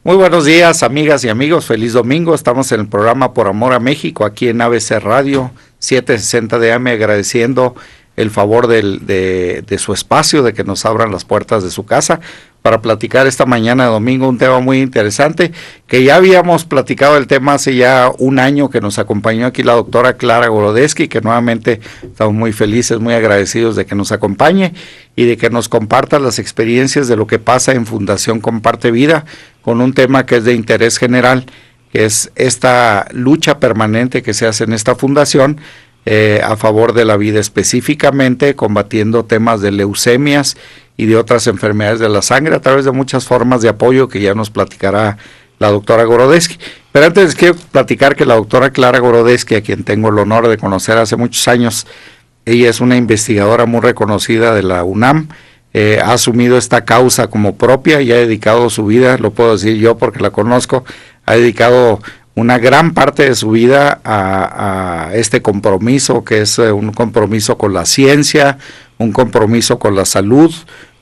Muy buenos días, amigas y amigos. Feliz domingo. Estamos en el programa Por Amor a México, aquí en ABC Radio 760 de AM, agradeciendo el favor de su espacio, de que nos abran las puertas de su casa para platicar esta mañana de domingo un tema muy interesante, que ya habíamos platicado el tema hace ya un año, que nos acompañó aquí la doctora Clara Gorodetzky, que nuevamente estamos muy felices, muy agradecidos de que nos acompañe y de que nos comparta las experiencias de lo que pasa en Fundación Comparte Vida, con un tema que es de interés general, que es esta lucha permanente que se hace en esta fundación a favor de la vida, específicamente combatiendo temas de leucemias y de otras enfermedades de la sangre a través de muchas formas de apoyo que ya nos platicará la doctora Gorodetzky. Pero antes quiero platicar que la doctora Clara Gorodetzky, a quien tengo el honor de conocer hace muchos años, ella es una investigadora muy reconocida de la UNAM, ha asumido esta causa como propia y ha dedicado su vida, lo puedo decir yo porque la conozco, ha dedicado una gran parte de su vida a este compromiso, que es un compromiso con la ciencia, un compromiso con la salud,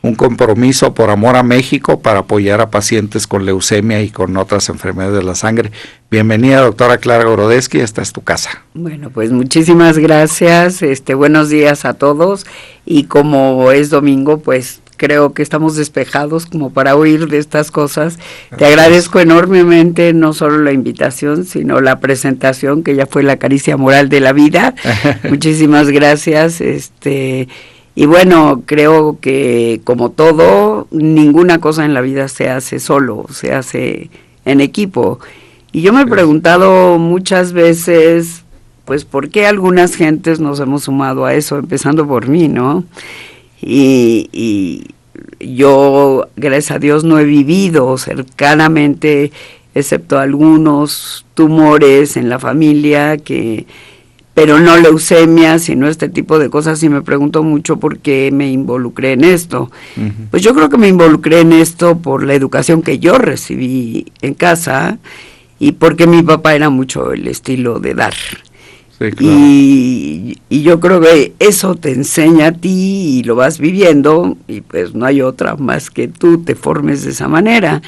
un compromiso por amor a México para apoyar a pacientes con leucemia y con otras enfermedades de la sangre. Bienvenida, doctora Clara Gorodetzky, esta es tu casa. Bueno, pues muchísimas gracias, buenos días a todos, y como es domingo, pues creo que estamos despejados como para oír de estas cosas. Te agradezco enormemente no solo la invitación, sino la presentación, que ya fue la caricia moral de la vida. Muchísimas gracias. Y bueno, creo que como todo, ninguna cosa en la vida se hace solo, se hace en equipo. Y yo me he preguntado muchas veces, pues, ¿por qué algunas gentes nos hemos sumado a eso? Empezando por mí, ¿no? Y yo, gracias a Dios, no he vivido cercanamente, excepto algunos tumores en la familia, pero no leucemia, sino este tipo de cosas, y me pregunto mucho por qué me involucré en esto. Uh-huh. Pues yo creo que me involucré en esto por la educación que yo recibí en casa, y porque mi papá era mucho el estilo de dar. Sí, claro. Y yo creo que eso te enseña a ti y lo vas viviendo, y pues no hay otra más que tú te formes de esa manera.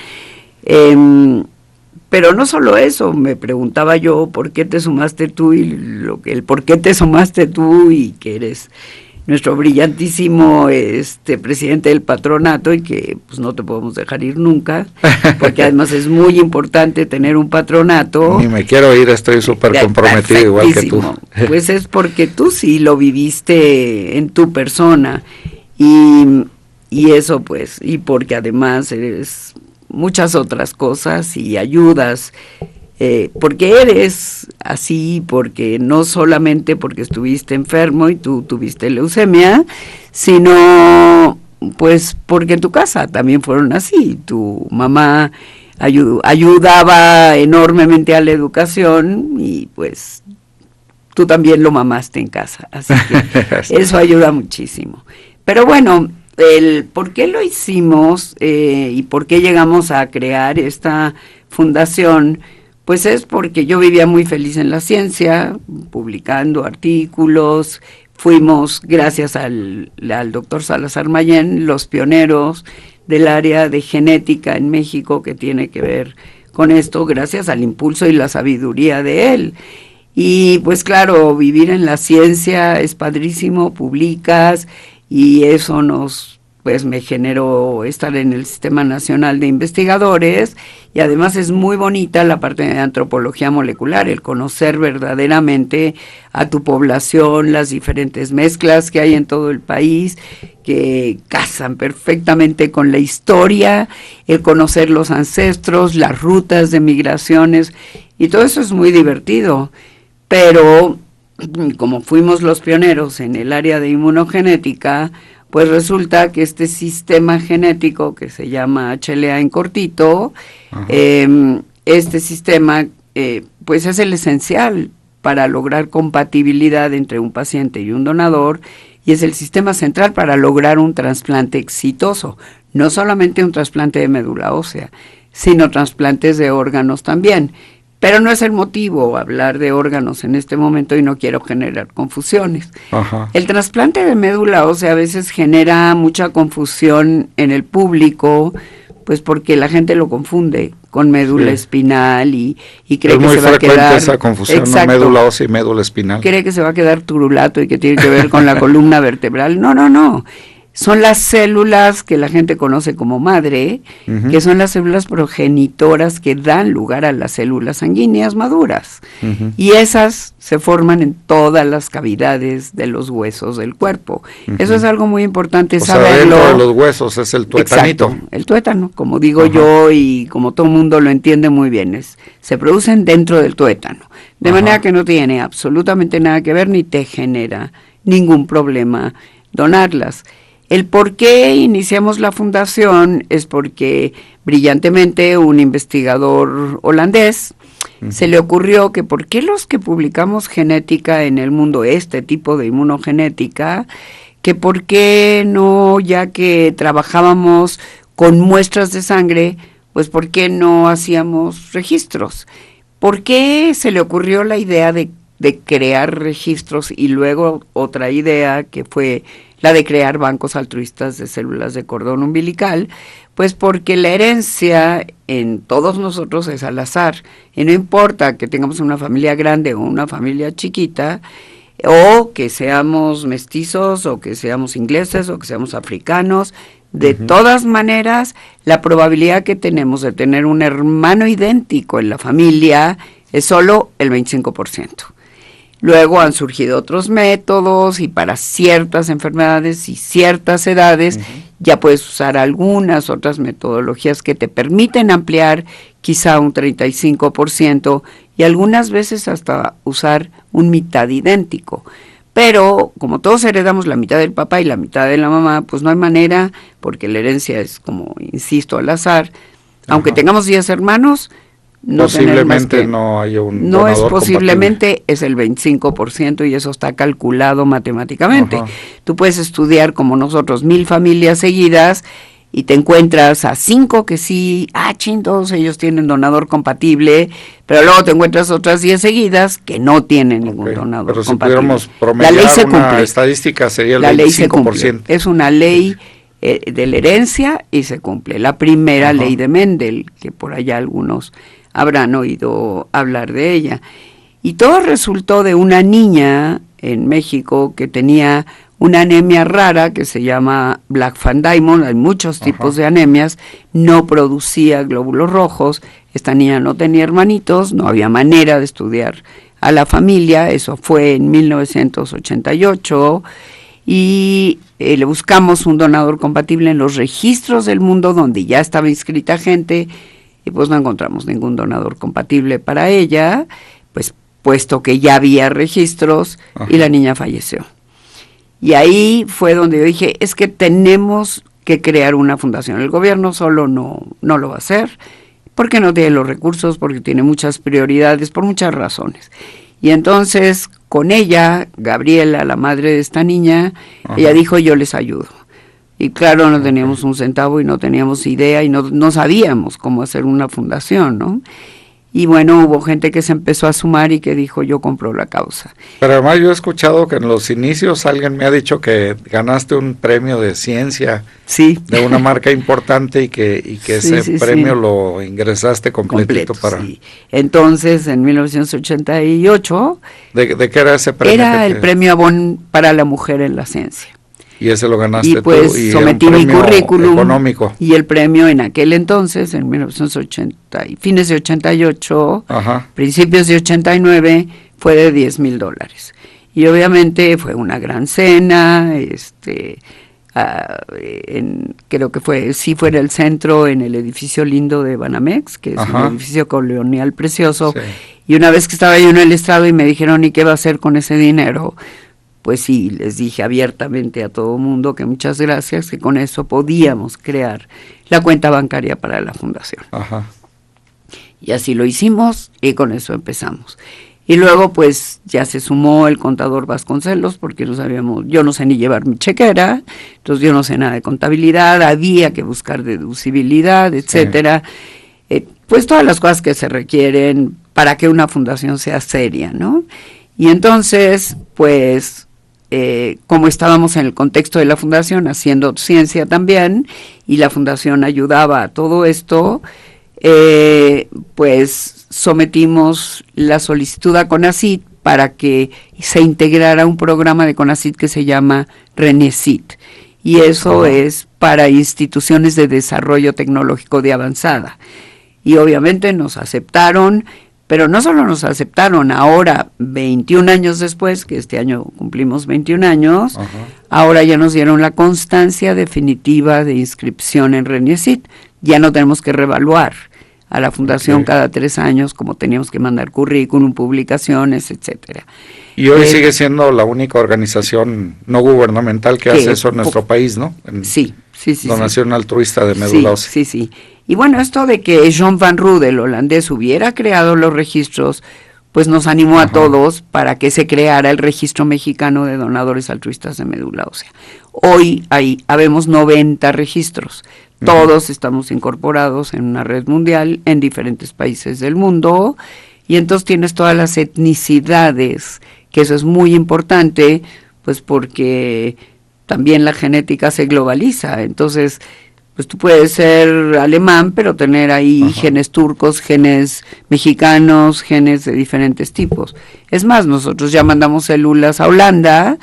Pero no solo eso, me preguntaba yo por qué te sumaste tú, y el por qué te sumaste tú, y que eres nuestro brillantísimo presidente del patronato, y que pues no te podemos dejar ir nunca, porque además es muy importante tener un patronato. Ni me quiero ir, estoy súper comprometido igual que tú. Pues es porque tú sí lo viviste en tu persona, y eso pues, y porque además eres muchas otras cosas y ayudas, porque eres así, porque no solamente porque estuviste enfermo y tú tuviste leucemia, sino pues porque en tu casa también fueron así. Tu mamá ayudaba enormemente a la educación, y pues tú también lo mamaste en casa, así que eso ayuda muchísimo. Pero bueno, el por qué lo hicimos y por qué llegamos a crear esta fundación, pues es porque yo vivía muy feliz en la ciencia, publicando artículos. Fuimos, gracias al doctor Salazar Mayén, los pioneros del área de genética en México, que tiene que ver con esto, gracias al impulso y la sabiduría de él. Y pues claro, vivir en la ciencia es padrísimo, publicas, y eso me generó estar en el Sistema Nacional de Investigadores, y además es muy bonita la parte de antropología molecular, el conocer verdaderamente a tu población, las diferentes mezclas que hay en todo el país, que casan perfectamente con la historia, el conocer los ancestros, las rutas de migraciones, y todo eso es muy divertido. Pero como fuimos los pioneros en el área de inmunogenética, pues resulta que este sistema genético que se llama HLA en cortito, este sistema pues es el esencial para lograr compatibilidad entre un paciente y un donador, y es el sistema central para lograr un trasplante exitoso, no solamente un trasplante de médula ósea, sino trasplantes de órganos también. Pero no es el motivo hablar de órganos en este momento, y no quiero generar confusiones. Ajá. El trasplante de médula ósea a veces genera mucha confusión en el público, Pues porque la gente lo confunde con médula espinal y cree que se va a quedar... Es muy frecuente esa confusión, ¿no? Médula ósea y médula espinal. Cree que se va a quedar turulato y que tiene que ver con la columna vertebral. No. Son las células que la gente conoce como madre, que son las células progenitoras que dan lugar a las células sanguíneas maduras. Y esas se forman en todas las cavidades de los huesos del cuerpo. Eso es algo muy importante saberlo. Dentro de los huesos es el tuetanito. Exacto, el tuétano, como digo yo y como todo mundo lo entiende muy bien, se producen dentro del tuétano. De manera que no tiene absolutamente nada que ver ni te genera ningún problema donarlas. El por qué iniciamos la fundación es porque brillantemente un investigador holandés se le ocurrió que por qué los que publicamos genética en el mundo, este tipo de inmunogenética, que por qué no, ya que trabajábamos con muestras de sangre, pues por qué no hacíamos registros. ¿Por qué se le ocurrió la idea de crear registros y luego otra idea que fue la de crear bancos altruistas de células de cordón umbilical? Pues porque la herencia en todos nosotros es al azar, y no importa que tengamos una familia grande o una familia chiquita, o que seamos mestizos, o que seamos ingleses, o que seamos africanos, de todas maneras, la probabilidad que tenemos de tener un hermano idéntico en la familia es solo el 25%. Luego han surgido otros métodos y para ciertas enfermedades y ciertas edades ya puedes usar algunas otras metodologías que te permiten ampliar quizá un 35% y algunas veces hasta usar un mitad idéntico. Pero como todos heredamos la mitad del papá y la mitad de la mamá, pues no hay manera, porque la herencia es, como insisto, al azar. Aunque tengamos 10 hermanos, no posiblemente no haya un no es posiblemente, compatible. Es el 25% y eso está calculado matemáticamente. Tú puedes estudiar como nosotros 1000 familias seguidas y te encuentras a 5 que sí, todos ellos tienen donador compatible, pero luego te encuentras otras 10 seguidas que no tienen ningún donador pero compatible. Pero si pudiéramos promediar la ley se una cumple. Estadística sería el la 25%. Ley se cumple. Es una ley de la herencia y se cumple. La primera ley de Mendel, que por allá algunos habrán oído hablar de ella. Y todo resultó de una niña en México que tenía una anemia rara que se llama Black Van Diamond. Hay muchos tipos de anemias, no producía glóbulos rojos, esta niña no tenía hermanitos, no había manera de estudiar a la familia, eso fue en 1988, y le buscamos un donador compatible en los registros del mundo donde ya estaba inscrita gente, y pues no encontramos ningún donador compatible para ella, pues puesto que ya había registros y la niña falleció. Y ahí fue donde yo dije, es que tenemos que crear una fundación. El gobierno solo no lo va a hacer, porque no tiene los recursos, porque tiene muchas prioridades, por muchas razones. Y entonces con ella, Gabriela, la madre de esta niña, ella dijo, yo les ayudo. Y claro, no teníamos un centavo y no teníamos idea y no sabíamos cómo hacer una fundación, ¿no? Y bueno, hubo gente que se empezó a sumar y que dijo, yo compro la causa. Pero además yo he escuchado que en los inicios alguien me ha dicho que ganaste un premio de ciencia de una marca importante y que ese premio lo ingresaste completito para... Sí. Entonces, en 1988... ¿De qué era ese premio? Era el premio Avon para la mujer en la ciencia. Y ese lo ganaste y pues tú, y sometí mi currículum económico. Y el premio en aquel entonces, en 1980, fines de 88, principios de 89, fue de $10,000. Y obviamente fue una gran cena, creo que fue en el centro, en el edificio lindo de Banamex, que es un edificio colonial precioso, y una vez que estaba yo en el estrado y me dijeron, ¿y qué va a hacer con ese dinero?, pues sí, les dije abiertamente a todo mundo que muchas gracias, que con eso podíamos crear la cuenta bancaria para la fundación. Y así lo hicimos y con eso empezamos. Y luego pues ya se sumó el contador Vasconcelos, porque yo no sé ni llevar mi chequera, entonces yo no sé nada de contabilidad, había que buscar deducibilidad, etcétera. Pues todas las cosas que se requieren para que una fundación sea seria, ¿no? Y entonces, pues, como estábamos en el contexto de la fundación haciendo ciencia también, y la fundación ayudaba a todo esto, pues sometimos la solicitud a CONACYT para que se integrara un programa de CONACYT que se llama RENECYT, y eso es para instituciones de desarrollo tecnológico de avanzada. Y obviamente nos aceptaron, pero no solo nos aceptaron, ahora 21 años después, que este año cumplimos 21 años, ahora ya nos dieron la constancia definitiva de inscripción en RENECYT, ya no tenemos que reevaluar a la fundación cada 3 años, como teníamos que mandar currículum, publicaciones, etcétera. Y hoy sigue siendo la única organización no gubernamental que hace eso en nuestro país, ¿no? Sí. Donación altruista de médula ósea. Sí. Y bueno, esto de que John Van Roode, el holandés, hubiera creado los registros, pues nos animó a todos para que se creara el Registro Mexicano de Donadores Altruistas de Médula Ósea. Hoy habemos 90 registros. Todos estamos incorporados en una red mundial en diferentes países del mundo, y entonces tienes todas las etnicidades, que eso es muy importante, pues porque también la genética se globaliza. Entonces, pues tú puedes ser alemán, pero tener ahí genes turcos, genes mexicanos, genes de diferentes tipos. Es más, nosotros ya mandamos células a Holanda,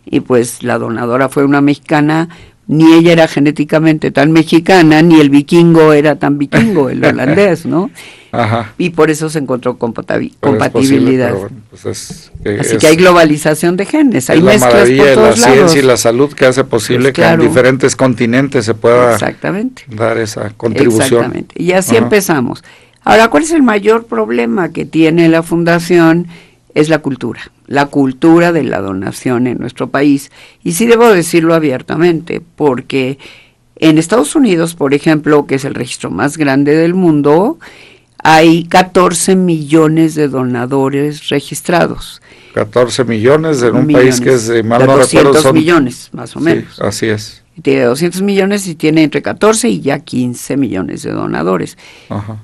y pues la donadora fue una mexicana. Ni ella era genéticamente tan mexicana, ni el vikingo era tan vikingo, el holandés, ¿no? Y por eso se encontró compatibilidad. Así que hay globalización de genes, hay mezclas por todos lados. La maravilla de la ciencia y la salud que hace posible que en diferentes continentes se pueda dar esa contribución. Exactamente, y así empezamos. Ahora, ¿cuál es el mayor problema que tiene la fundación? Es la cultura de la donación en nuestro país. Y sí debo decirlo abiertamente, porque en Estados Unidos, por ejemplo, que es el registro más grande del mundo, hay 14 millones de donadores registrados. 14 millones en un país que es, mal no recuerdo, 200 millones, más o menos. Sí, así es. Tiene 200 millones y tiene entre 14 y ya 15 millones de donadores.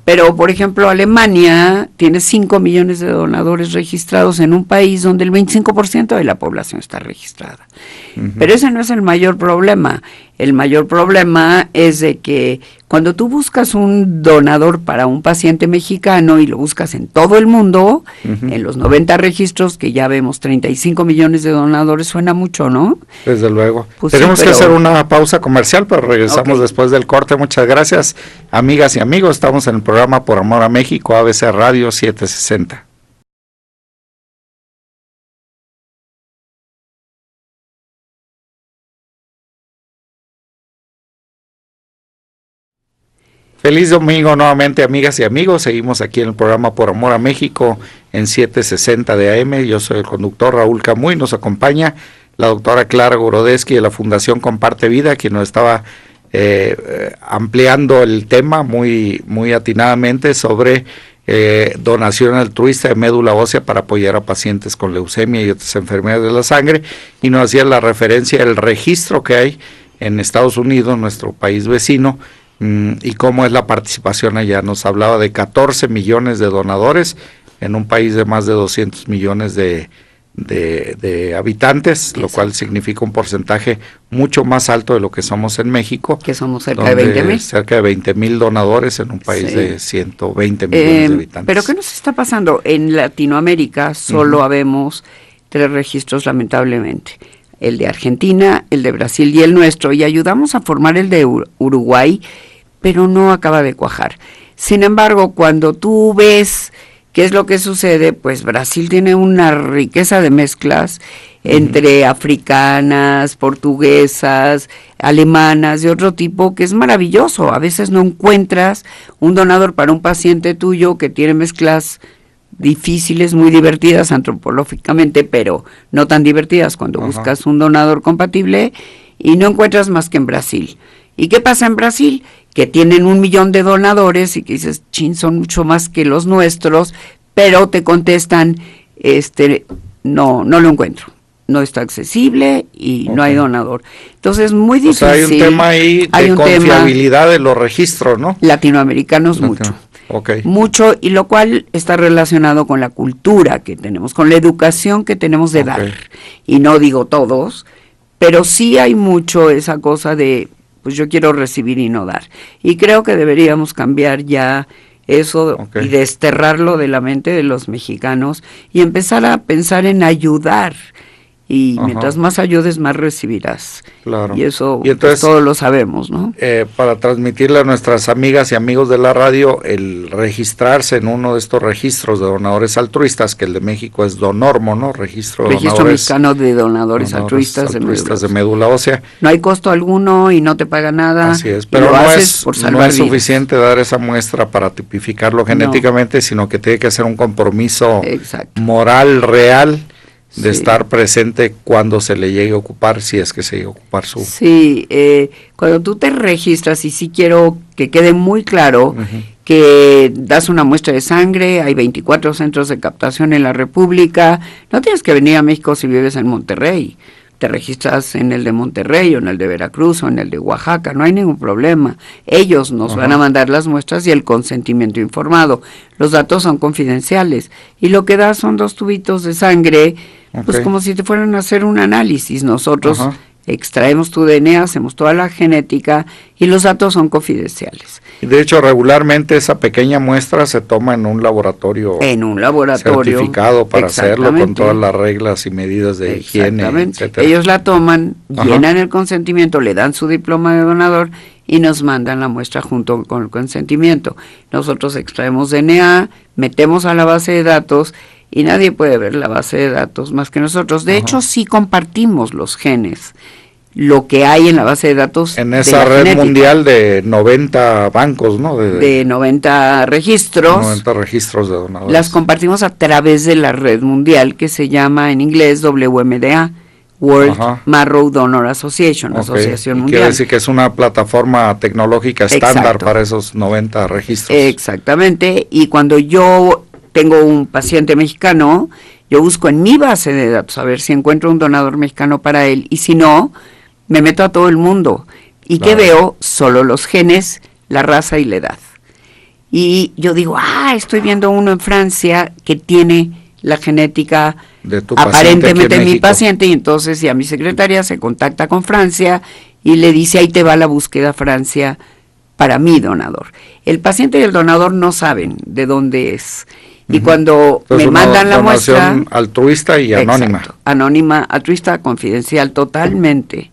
Pero, por ejemplo, Alemania tiene 5 millones de donadores registrados en un país donde el 25% de la población está registrada. Pero ese no es el mayor problema. El mayor problema es de que cuando tú buscas un donador para un paciente mexicano y lo buscas en todo el mundo, en los 90 registros, que ya vemos 35 millones de donadores, suena mucho, ¿no? Desde luego. Pues tenemos que hacer una pausa comercial, pero regresamos después del corte. Muchas gracias, amigas y amigos. Estamos en el programa Por Amor a México, ABC Radio 760. Feliz domingo nuevamente, amigas y amigos. Seguimos aquí en el programa Por Amor a México en 760 de AM. Yo soy el conductor Raúl Camuy. Nos acompaña la doctora Clara Gorodetsky de la Fundación Comparte Vida, quien nos estaba ampliando el tema muy atinadamente sobre donación altruista de médula ósea para apoyar a pacientes con leucemia y otras enfermedades de la sangre, y nos hacía la referencia del registro que hay en Estados Unidos, nuestro país vecino, y cómo es la participación allá. Nos hablaba de 14 millones de donadores en un país de más de 200 millones de habitantes, lo cual significa un porcentaje mucho más alto de lo que somos en México, que somos cerca de 20,000. Cerca de 20,000 donadores en un país de 120 millones de habitantes. Pero ¿qué nos está pasando? En Latinoamérica solo habemos 3 registros, lamentablemente. El de Argentina, el de Brasil y el nuestro, y ayudamos a formar el de Uruguay, pero no acaba de cuajar. Sin embargo, cuando tú ves qué es lo que sucede, pues Brasil tiene una riqueza de mezclas entre africanas, portuguesas, alemanas, de otro tipo, que es maravilloso. A veces no encuentras un donador para un paciente tuyo que tiene mezclas difíciles, muy divertidas antropológicamente, pero no tan divertidas cuando buscas un donador compatible, y no encuentras más que en Brasil. ¿Y qué pasa en Brasil? Que tienen 1 millón de donadores y que dices, chin, son mucho más que los nuestros, pero te contestan, no lo encuentro, no está accesible y no hay donador. Entonces es muy difícil. O sea, hay un tema ahí de confiabilidad de los registros, ¿no? Latinoamericanos mucho. mucho, y lo cual está relacionado con la cultura que tenemos, con la educación que tenemos de dar. Y no digo todos, pero sí hay mucho esa cosa de, pues yo quiero recibir y no dar. Y creo que deberíamos cambiar ya eso y desterrarlo de la mente de los mexicanos y empezar a pensar en ayudar. Y mientras más ayudes, más recibirás. Claro. Y eso y entonces, pues, todos lo sabemos, ¿no? Para transmitirle a nuestras amigas y amigos de la radio, el registrarse en uno de estos registros de donadores altruistas, que el de México es Donormo, ¿no? Registro Mexicano de Donadores Altruistas de Médula Ósea. No hay costo alguno y no te paga nada. Así es, pero no es suficiente dar esa muestra para tipificarlo genéticamente, sino que tiene que ser un compromiso moral real de estar presente cuando se le llegue a ocupar, si es que se llegue a ocupar su... Sí, cuando tú te registras, y sí quiero que quede muy claro que das una muestra de sangre, hay 24 centros de captación en la República, no tienes que venir a México si vives en Monterrey, te registras en el de Monterrey o en el de Veracruz o en el de Oaxaca, no hay ningún problema. Ellos nos van a mandar las muestras y el consentimiento informado. Los datos son confidenciales y lo que das son 2 tubitos de sangre, pues como si te fueran a hacer un análisis. Nosotros extraemos tu DNA, hacemos toda la genética y los datos son confidenciales. Y de hecho, regularmente esa pequeña muestra se toma en un laboratorio. Certificado para hacerlo con todas las reglas y medidas de higiene, etcétera. Ellos la toman, llenan el consentimiento, le dan su diploma de donador y nos mandan la muestra junto con el consentimiento. Nosotros extraemos DNA, metemos a la base de datos y nadie puede ver la base de datos más que nosotros. De hecho, sí compartimos los genes, lo que hay en la base de datos. En esa red genética mundial de 90 bancos, ¿no? De 90 registros. 90 registros de donadores. Las compartimos a través de la red mundial que se llama en inglés WMDA, World Marrow Donor Association, Asociación Mundial. Quiere decir que es una plataforma tecnológica estándar para esos 90 registros. Exactamente, y cuando yo tengo un paciente mexicano, yo busco en mi base de datos a ver si encuentro un donador mexicano para él, y si no, me meto a todo el mundo. ¿Y qué veo? Solo los genes, la raza y la edad. Y yo digo, estoy viendo uno en Francia que tiene la genética de tu aparentemente mi paciente, y entonces ya mi secretaria se contacta con Francia y le dice, ahí te va la búsqueda Francia para mi donador. El paciente y el donador no saben de dónde es. Y cuando me mandan la muestra, altruista y anónima. Exacto, anónima, altruista, confidencial, totalmente.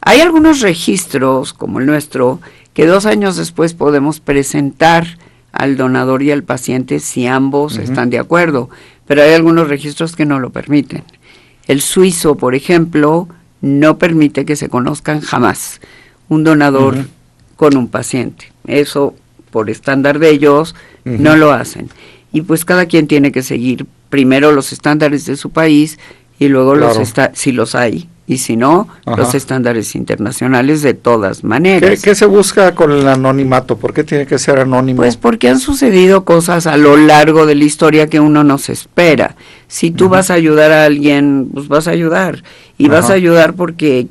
Hay algunos registros, como el nuestro, que 2 años después podemos presentar al donador y al paciente si ambos están de acuerdo, pero hay algunos registros que no lo permiten. El suizo, por ejemplo, no permite que se conozcan jamás un donador con un paciente. Eso, por estándar de ellos, no lo hacen. Y pues cada quien tiene que seguir primero los estándares de su país y luego si los hay, y si no, los estándares internacionales de todas maneras. ¿Qué se busca con el anonimato? ¿Por qué tiene que ser anónimo? Pues porque han sucedido cosas a lo largo de la historia que uno no se espera. Si tú vas a ayudar a alguien, pues vas a ayudar. Y vas a ayudar porque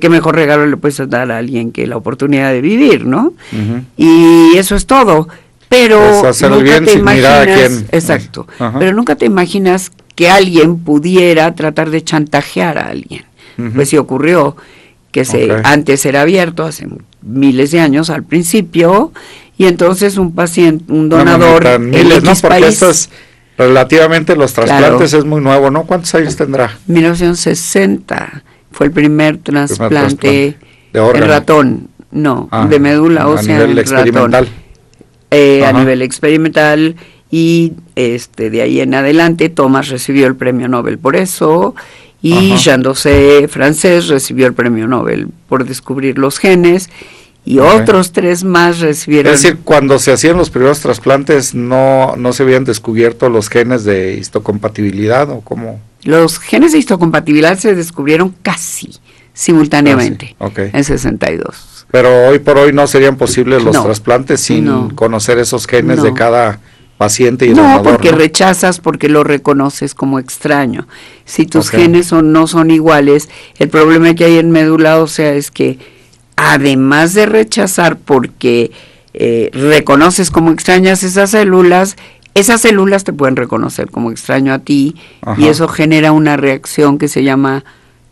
qué mejor regalo le puedes dar a alguien que la oportunidad de vivir, ¿no? Y eso es todo. Pero pues nunca te imaginas, pero nunca te imaginas que alguien pudiera tratar de chantajear a alguien. Pues sí ocurrió que antes era abierto, hace miles de años al principio, y entonces un donador en X país, relativamente los trasplantes es muy nuevo, ¿no? ¿Cuántos años tendrá? 1960 fue el primer trasplante de ratón, de médula ósea en ratón. A nivel experimental, y de ahí en adelante Thomas recibió el premio Nobel por eso, y Jean Dosset, francés, recibió el premio Nobel por descubrir los genes, y otros 3 más recibieron. Es decir, cuando se hacían los primeros trasplantes no se habían descubierto los genes de histocompatibilidad, ¿o cómo? Los genes de histocompatibilidad se descubrieron casi simultáneamente en 62. Pero hoy por hoy no serían posibles los trasplantes sin conocer esos genes de cada paciente y donador. Porque rechazas, porque lo reconoces como extraño. Si tus genes no son iguales, el problema que hay en médula ósea es que, además de rechazar porque reconoces como extrañas esas células te pueden reconocer como extraño a ti. Ajá. Y eso genera una reacción que se llama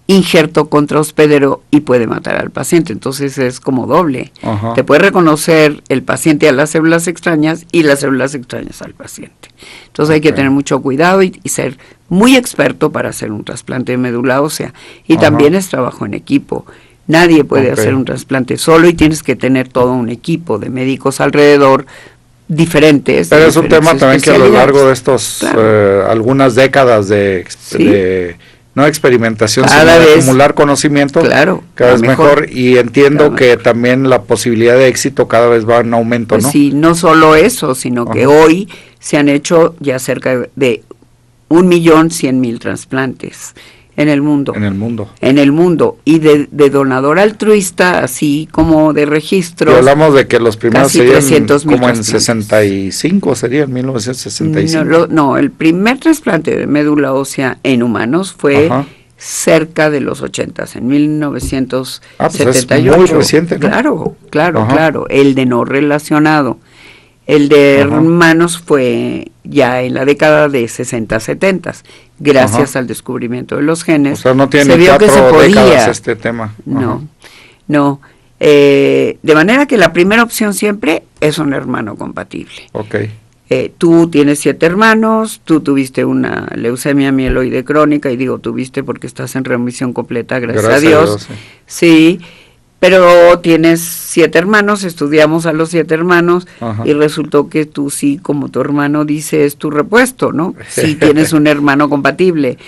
injerto contrahospedero y puede matar al paciente. Entonces es como doble. Ajá. Te puede reconocer el paciente a las células extrañas y las células extrañas al paciente. Entonces hay que tener mucho cuidado y ser muy experto para hacer un trasplante de médula ósea. Y también es trabajo en equipo. Nadie puede hacer un trasplante solo y tienes que tener todo un equipo de médicos alrededor diferentes. Pero es un tema también que a lo largo de estos algunas décadas de no experimentación, sino de acumular conocimiento, cada vez mejor, y entiendo que también la posibilidad de éxito cada vez va en aumento, ¿no? Sí, no solo eso, sino que hoy se han hecho ya cerca de 1.100.000 trasplantes en el mundo. En el mundo. Y de donador altruista, así como de registro. Y hablamos de que los primeros serían como en 65, sería en 1965. No, el primer trasplante de médula ósea en humanos fue cerca de los 80s, en 1978. Pues es muy reciente, ¿no? Claro. El de no relacionado. El de hermanos fue ya en la década de 60-70, gracias al descubrimiento de los genes. O sea, no tiene se vio que se podía. Este tema. No. De manera que la primera opción siempre es un hermano compatible. Tú tienes 7 hermanos, tú tuviste una leucemia mieloide crónica, y digo tuviste porque estás en remisión completa, gracias a Dios. Sí. Pero tienes 7 hermanos, estudiamos a los 7 hermanos y resultó que tú sí, como tu hermano dice, es tu repuesto, ¿no? Sí tienes un hermano compatible.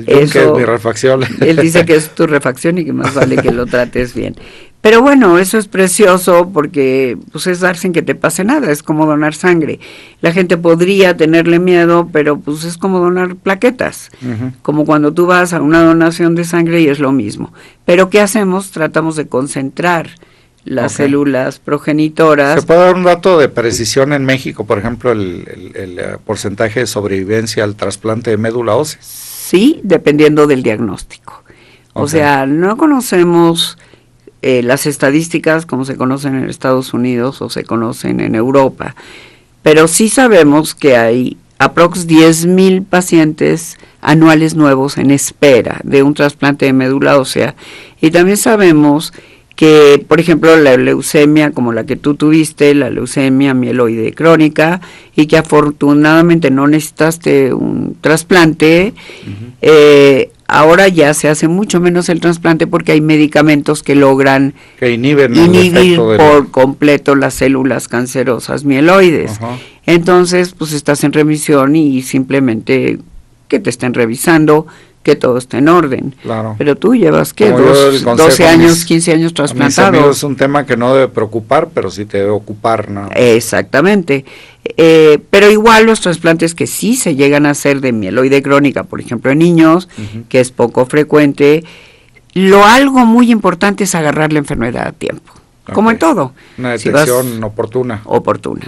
Eso, que es mi refacción. Él dice que es tu refacción y que más vale que lo trates bien. Pero bueno, eso es precioso porque pues es dar sin que te pase nada, es como donar sangre. La gente podría tenerle miedo, pero pues es como donar plaquetas, como cuando tú vas a una donación de sangre y es lo mismo. Pero ¿qué hacemos? Tratamos de concentrar las células progenitoras. ¿Se puede dar un dato de precisión en México, por ejemplo, el porcentaje de sobrevivencia al trasplante de médula ósea? Sí, dependiendo del diagnóstico. O sea, no conocemos las estadísticas como se conocen en Estados Unidos o se conocen en Europa, pero sí sabemos que hay aprox 10,000 pacientes anuales nuevos en espera de un trasplante de médula ósea, y también sabemos que, por ejemplo, la leucemia como la que tú tuviste, la leucemia mieloide crónica, y que afortunadamente no necesitaste un trasplante, ahora ya se hace mucho menos el trasplante porque hay medicamentos que logran inhibir por completo las células cancerosas mieloides. Entonces, pues estás en remisión y simplemente que te estén revisando, que todo esté en orden. Pero tú llevas, ¿qué? 12 años, 15 años trasplantado. Es un tema que no debe preocupar, pero sí te debe ocupar, ¿no? Exactamente. Pero igual los trasplantes que sí se llegan a hacer de mieloide crónica, por ejemplo en niños, que es poco frecuente, algo muy importante es agarrar la enfermedad a tiempo. Como en todo. Una detección oportuna.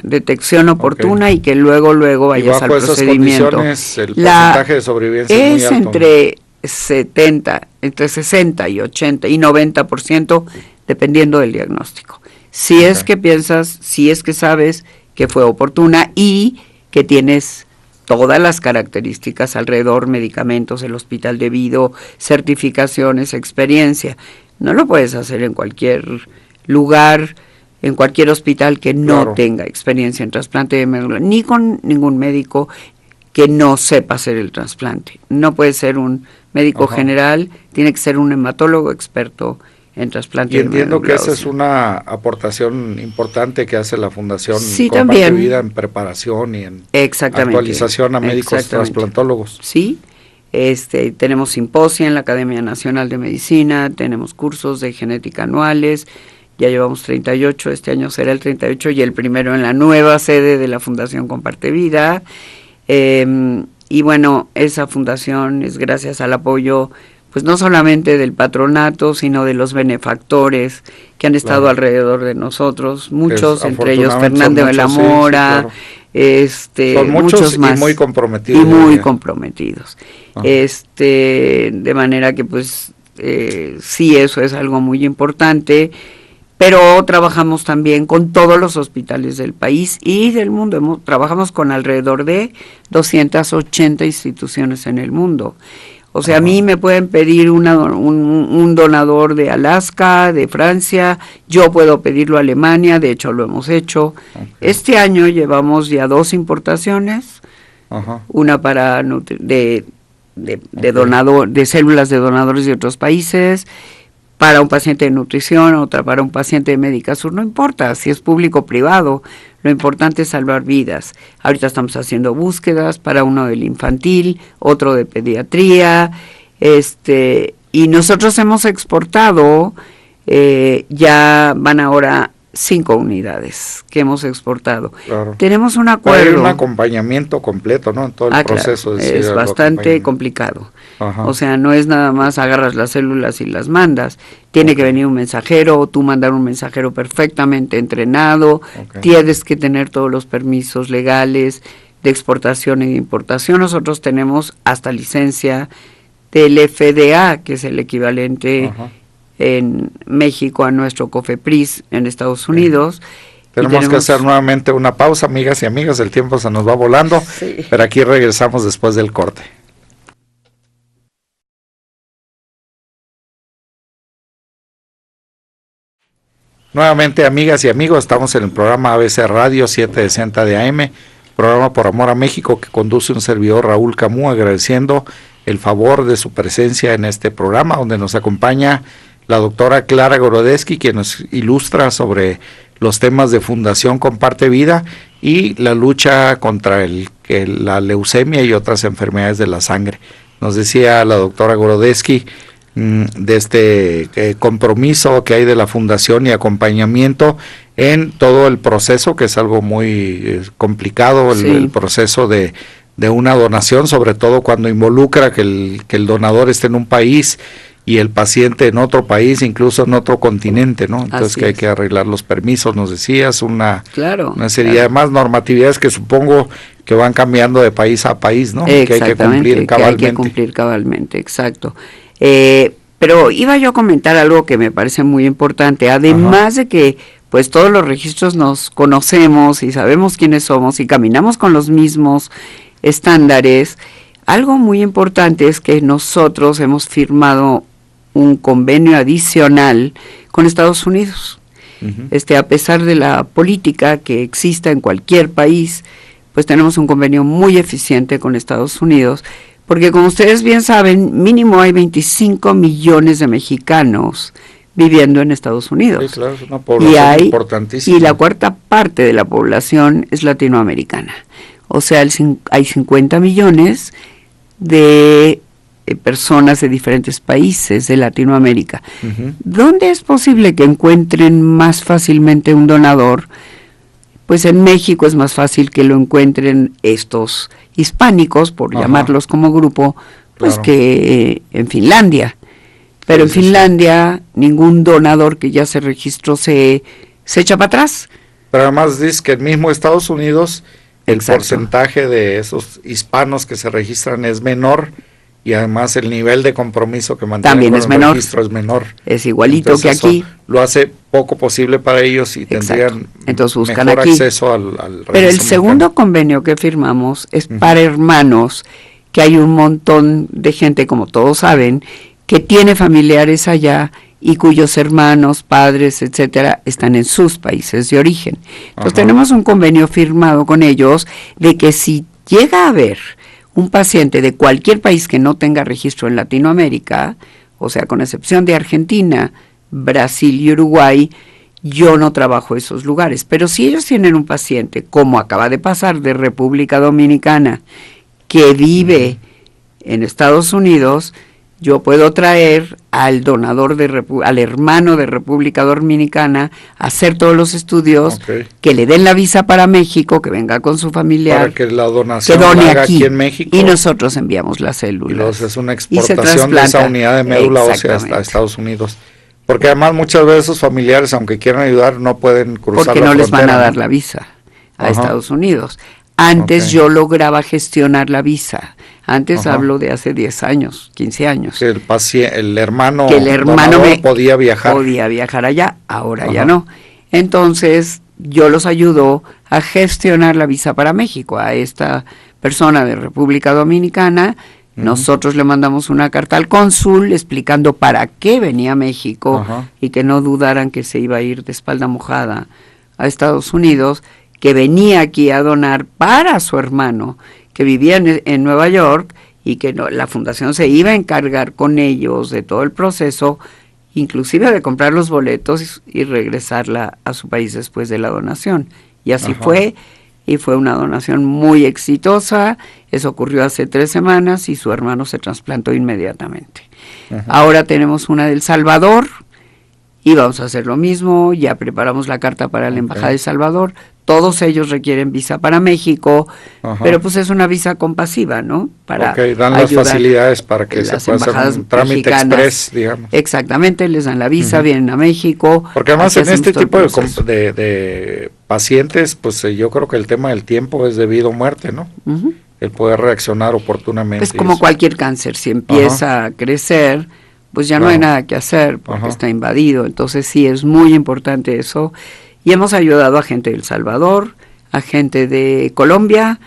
Detección oportuna y que luego vayas al procedimiento. El porcentaje de sobrevivencia es muy alto. Entre 60 y 80 y 90%, dependiendo del diagnóstico. Si es que piensas, si es que sabes que fue oportuna y que tienes todas las características alrededor, medicamentos, el hospital debido, certificaciones, experiencia. No lo puedes hacer en cualquier lugar, en cualquier hospital que no tenga experiencia en trasplante de médula, ni con ningún médico que no sepa hacer el trasplante. No puede ser un médico general, tiene que ser un hematólogo experto en trasplante de médula. Y entiendo que esa es una aportación importante que hace la Fundación Comparte Vida en preparación y en actualización a médicos trasplantólogos. Sí. Tenemos simposia en la Academia Nacional de Medicina, tenemos cursos de genética anuales. Ya llevamos 38, este año será el 38 y el primero en la nueva sede de la Fundación Comparte Vida. Y bueno, esa fundación es gracias al apoyo, pues no solamente del patronato, sino de los benefactores que han estado alrededor de nosotros, muchos, entre ellos Fernando de la Mora, son muchos más, y muy comprometidos. De manera que pues sí, eso es algo muy importante. pero trabajamos también con todos los hospitales del país y del mundo. Trabajamos con alrededor de 280 instituciones en el mundo. O sea, a mí me pueden pedir un donador de Alaska, de Francia, yo puedo pedirlo a Alemania, de hecho lo hemos hecho. Okay. Este año llevamos ya 2 importaciones, una para de células de donadores de otros países, para un paciente de nutrición, otra para un paciente de Medicasur, no importa si es público o privado, lo importante es salvar vidas. Ahorita estamos haciendo búsquedas para uno del infantil, otro de pediatría, y nosotros hemos exportado, ya van ahora 5 unidades que hemos exportado. Claro. Tenemos un acuerdo. Hay un acompañamiento completo, ¿no? En todo el proceso. Claro, es bastante complicado. O sea, no es nada más agarras las células y las mandas. Tiene que venir un mensajero, o tú mandar un mensajero perfectamente entrenado. Tienes que tener todos los permisos legales de exportación y de importación. Nosotros tenemos hasta licencia del FDA, que es el equivalente en México a nuestro COFEPRIS en Estados Unidos. Tenemos que hacer nuevamente una pausa, amigas y amigos, el tiempo se nos va volando, pero aquí regresamos después del corte. Nuevamente, amigas y amigos, estamos en el programa ABC Radio 760 de AM, programa por amor a México que conduce un servidor Raúl Camus, agradeciendo el favor de su presencia en este programa, donde nos acompaña la doctora Clara Gorodetzky, quien nos ilustra sobre los temas de Fundación Comparte Vida y la lucha contra la leucemia y otras enfermedades de la sangre. Nos decía la doctora Gorodetzky de este compromiso que hay de la Fundación y acompañamiento en todo el proceso, que es algo muy complicado, el proceso de una donación, sobre todo cuando involucra que el donador esté en un país y el paciente en otro país, incluso en otro continente, ¿no? Entonces que hay que arreglar los permisos, nos decías, una serie de más normatividades que supongo que van cambiando de país a país, ¿no? Que hay que cumplir cabalmente. Hay que cumplir cabalmente, exacto. Pero iba yo a comentar algo que me parece muy importante, además de que pues todos los registros nos conocemos y sabemos quiénes somos y caminamos con los mismos estándares. Algo muy importante es que nosotros hemos firmado un convenio adicional con Estados Unidos. A pesar de la política que exista en cualquier país, pues tenemos un convenio muy eficiente con Estados Unidos, porque como ustedes bien saben, mínimo hay 25 millones de mexicanos viviendo en Estados Unidos. Sí, claro, es una población importantísima. Y la cuarta parte de la población es latinoamericana. O sea, hay 50 millones de personas de diferentes países de Latinoamérica. ¿Dónde es posible que encuentren más fácilmente un donador? Pues en México es más fácil que lo encuentren estos hispánicos, por llamarlos como grupo, pues que en Finlandia. Pero en Finlandia ningún donador que ya se registró se echa para atrás. Pero además dice que el mismo Estados Unidos, el porcentaje de esos hispanos que se registran es menor, y además el nivel de compromiso que mantienen con el registro es menor. Es igualito. Entonces, que aquí. Lo hace poco posible para ellos y tendrían mejor acceso al registro. Pero el segundo convenio que firmamos es para hermanos, que hay un montón de gente, como todos saben, que tiene familiares allá y cuyos hermanos, padres, etcétera, están en sus países de origen. Entonces tenemos un convenio firmado con ellos de que si llega a haber un paciente de cualquier país que no tenga registro en Latinoamérica, o sea, con excepción de Argentina, Brasil y Uruguay, yo no trabajo esos lugares. Pero si ellos tienen un paciente, como acaba de pasar de República Dominicana, que vive en Estados Unidos, yo puedo traer al donador al hermano de República Dominicana a hacer todos los estudios, que le den la visa para México, que venga con su familiar, para que la donación la haga aquí en México, y nosotros enviamos las células. Y entonces es una exportación de esa unidad de médula ósea hasta Estados Unidos. Porque además muchas veces sus familiares, aunque quieran ayudar, no pueden cruzar porque no les van a dar la visa a Estados Unidos. Antes yo lograba gestionar la visa. Antes hablo de hace 10 años, 15 años. Que el hermano podía viajar allá, ahora ya no. Entonces yo los ayudo a gestionar la visa para México a esta persona de República Dominicana. Nosotros le mandamos una carta al cónsul explicando para qué venía a México y que no dudaran que se iba a ir de espalda mojada a Estados Unidos, que venía aquí a donar para su hermano que vivía en Nueva York y que la fundación se iba a encargar con ellos de todo el proceso, inclusive de comprar los boletos y regresarla a su país después de la donación. Y así fue, y fue una donación muy exitosa. Eso ocurrió hace 3 semanas y su hermano se trasplantó inmediatamente. Ahora tenemos una del Salvador y vamos a hacer lo mismo. Ya preparamos la carta para la Embajada de Salvador. Todos ellos requieren visa para México, pero pues es una visa compasiva, ¿no? Para dan las facilidades para que se pueda hacer un trámite express, digamos. Exactamente, les dan la visa, vienen a México. Porque además en este tipo de pacientes, pues yo creo que el tema del tiempo es debido a muerte, ¿no? El poder reaccionar oportunamente. Es como cualquier cáncer, si empieza a crecer, pues ya no hay nada que hacer porque está invadido. Entonces sí, es muy importante eso. Y hemos ayudado a gente de El Salvador, a gente de Colombia,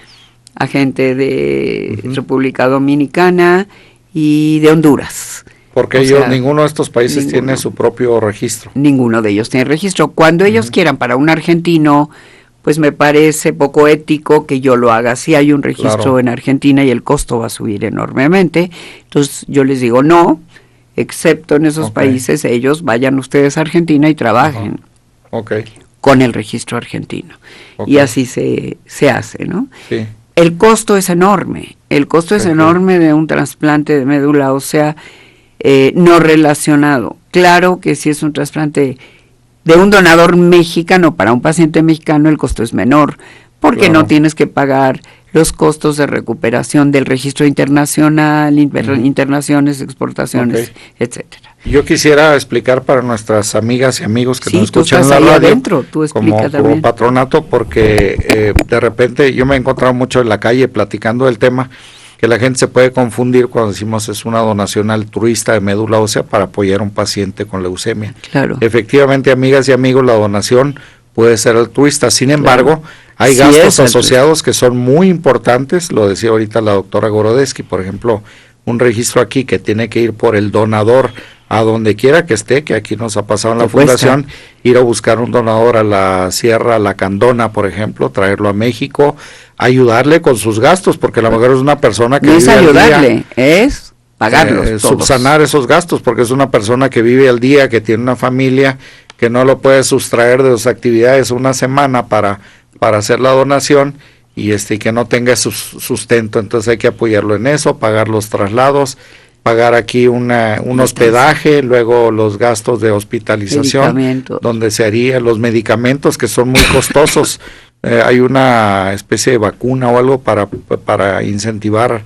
a gente de República Dominicana y de Honduras. Porque ninguno de estos países tiene su propio registro. Ninguno de ellos tiene registro. Cuando ellos quieran para un argentino, pues me parece poco ético que yo lo haga. Si hay un registro en Argentina y el costo va a subir enormemente. Entonces yo les digo no, excepto en esos países, ellos vayan ustedes a Argentina y trabajen. Con el registro argentino. Y así se hace, ¿no? Sí. El costo es enorme. El costo es enorme de un trasplante de médula ósea no relacionado. Claro que si es un trasplante de un donador mexicano para un paciente mexicano, el costo es menor, porque no tienes que pagar los costos de recuperación del registro internacional, internaciones, exportaciones, etcétera. Yo quisiera explicar para nuestras amigas y amigos que nos escuchan en la radio, adentro, tú como patronato, porque de repente yo me he encontrado mucho en la calle platicando del tema, que la gente se puede confundir cuando decimos es una donación altruista de médula ósea para apoyar a un paciente con leucemia. Claro. Efectivamente, amigas y amigos, la donación puede ser altruista, sin embargo, hay gastos asociados que son muy importantes, lo decía ahorita la doctora Gorodeski, por ejemplo, un registro aquí que tiene que ir por el donador a donde quiera que esté, que aquí nos ha pasado en la fundación, ir a buscar un donador a la Sierra Lacandona, por ejemplo, traerlo a México, ayudarle con sus gastos, porque a lo mejor es una persona que no es ayudarle, es pagarlos subsanar esos gastos, porque es una persona que vive al día, que tiene una familia, que no lo puede sustraer de sus actividades una semana para hacer la donación y que no tenga sustento. Entonces hay que apoyarlo en eso, pagar los traslados, pagar aquí un hospedaje, luego los gastos de hospitalización, donde se haría los medicamentos que son muy costosos. Hay una especie de vacuna o algo para incentivar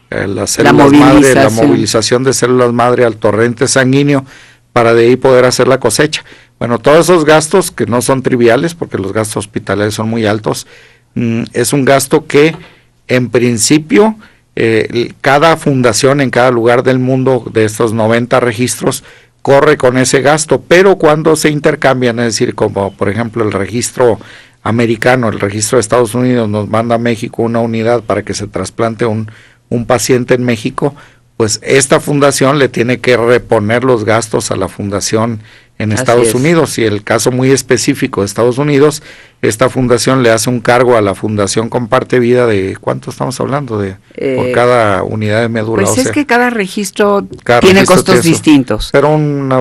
las células madre, la movilización de células madre al torrente sanguíneo, para de ahí poder hacer la cosecha. Bueno, todos esos gastos que no son triviales, porque los gastos hospitalarios son muy altos, es un gasto que en principio cada fundación en cada lugar del mundo de estos 90 registros corre con ese gasto, pero cuando se intercambian, es decir, como por ejemplo el registro americano, el registro de Estados Unidos nos manda a México una unidad para que se trasplante un paciente en México, pues esta fundación le tiene que reponer los gastos a la fundación en Estados Unidos, y el caso muy específico de Estados Unidos, esta fundación le hace un cargo a la Fundación Comparte Vida de, ¿cuánto estamos hablando? Por cada unidad de médula ósea. Pues es que cada registro tiene costos distintos. Pero un